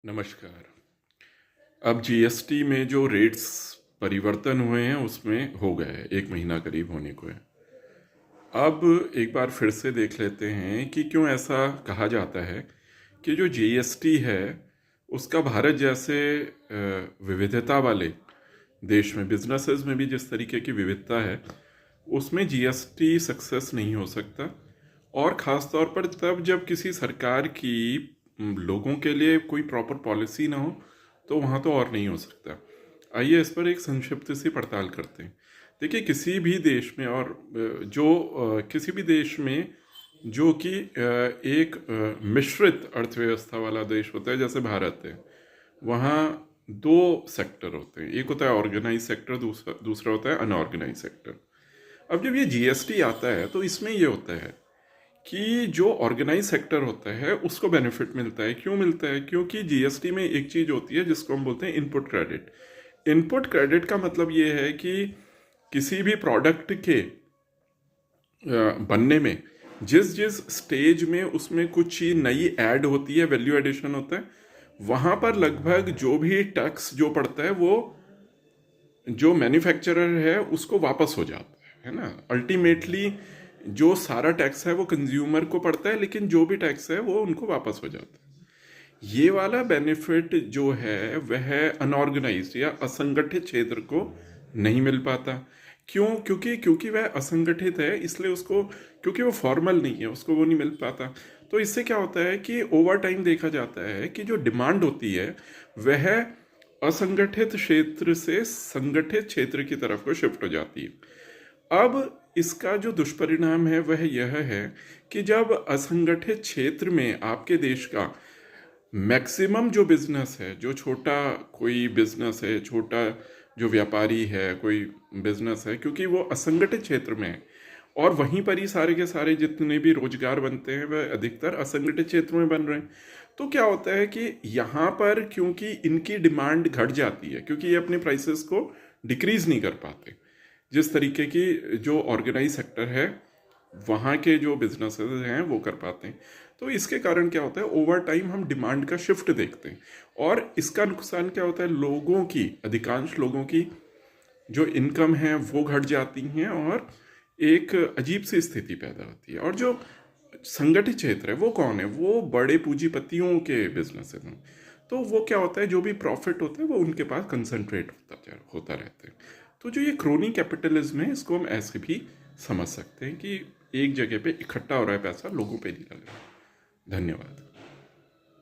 नमस्कार। अब जीएसटी में जो रेट्स परिवर्तन हुए हैं उसमें हो गए हैं, 1 महीना करीब होने को है। अब एक बार फिर से देख लेते हैं कि क्यों ऐसा कहा जाता है कि जो जीएसटी है उसका भारत जैसे विविधता वाले देश में, बिजनेसेस में भी जिस तरीके की विविधता है उसमें जीएसटी सक्सेस नहीं हो सकता। और ख़ास तौर पर तब जब किसी सरकार की लोगों के लिए कोई प्रॉपर पॉलिसी ना हो तो वहाँ तो और नहीं हो सकता। आइए इस पर एक संक्षिप्त सी पड़ताल करते हैं। देखिए, किसी भी देश में और किसी भी देश में जो कि एक मिश्रित अर्थव्यवस्था वाला देश होता है जैसे भारत है, वहाँ दो सेक्टर होते हैं। एक होता है ऑर्गेनाइज सेक्टर, दूसरा होता है अनऑर्गेनाइज सेक्टर। अब जब ये जीएसटी आता है तो इसमें ये होता है कि जो ऑर्गेनाइज सेक्टर होता है उसको बेनिफिट मिलता है। क्यों मिलता है? क्योंकि जीएसटी में एक चीज होती है जिसको हम बोलते हैं इनपुट क्रेडिट। इनपुट क्रेडिट का मतलब ये है कि किसी भी प्रोडक्ट के बनने में जिस जिस स्टेज में उसमें कुछ चीज नई ऐड होती है, वैल्यू एडिशन होता है, वहां पर लगभग जो भी टैक्स जो पड़ता है वो जो मैन्युफैक्चरर है उसको वापस हो जाता है ना। अल्टीमेटली जो सारा टैक्स है वो कंज्यूमर को पड़ता है, लेकिन जो भी टैक्स है वो उनको वापस हो जाता है। ये वाला बेनिफिट जो है वह अनऑर्गेनाइज्ड या असंगठित क्षेत्र को नहीं मिल पाता। क्यों? क्योंकि वह असंगठित है, इसलिए उसको, क्योंकि वो फॉर्मल नहीं है, उसको वो नहीं मिल पाता। तो इससे क्या होता है कि ओवर टाइम देखा जाता है कि जो डिमांड होती है वह असंगठित क्षेत्र से संगठित क्षेत्र की तरफ को शिफ्ट हो जाती है। अब इसका जो दुष्परिणाम है वह यह है कि जब असंगठित क्षेत्र में आपके देश का मैक्सिमम जो बिजनेस है, जो छोटा कोई बिजनेस है, छोटा जो व्यापारी है, कोई बिजनेस है, क्योंकि वो असंगठित क्षेत्र में है और वहीं पर ही सारे के सारे जितने भी रोजगार बनते हैं वह अधिकतर असंगठित क्षेत्र में बन रहे हैं। तो क्या होता है कि यहाँ पर क्योंकि इनकी डिमांड घट जाती है, क्योंकि ये अपने प्राइसेस को डिक्रीज नहीं कर पाते जिस तरीके की जो ऑर्गेनाइज सेक्टर है वहाँ के जो बिजनेसेस हैं वो कर पाते हैं। तो इसके कारण क्या होता है, ओवर टाइम हम डिमांड का शिफ्ट देखते हैं और इसका नुकसान क्या होता है, लोगों की, अधिकांश लोगों की जो इनकम है वो घट जाती हैं और एक अजीब सी स्थिति पैदा होती है। और जो संगठित क्षेत्र है वो कौन है? वो बड़े पूंजीपतियों के बिजनेस हैं। तो वो क्या होता है, जो भी प्रॉफिट होता है वो उनके पास कंसंट्रेट होता रहता है। तो जो ये क्रोनी कैपिटलिज्म है इसको हम ऐसे भी समझ सकते हैं कि एक जगह पे इकट्ठा हो रहा है पैसा, लोगों पे नहीं लग रहा है। धन्यवाद।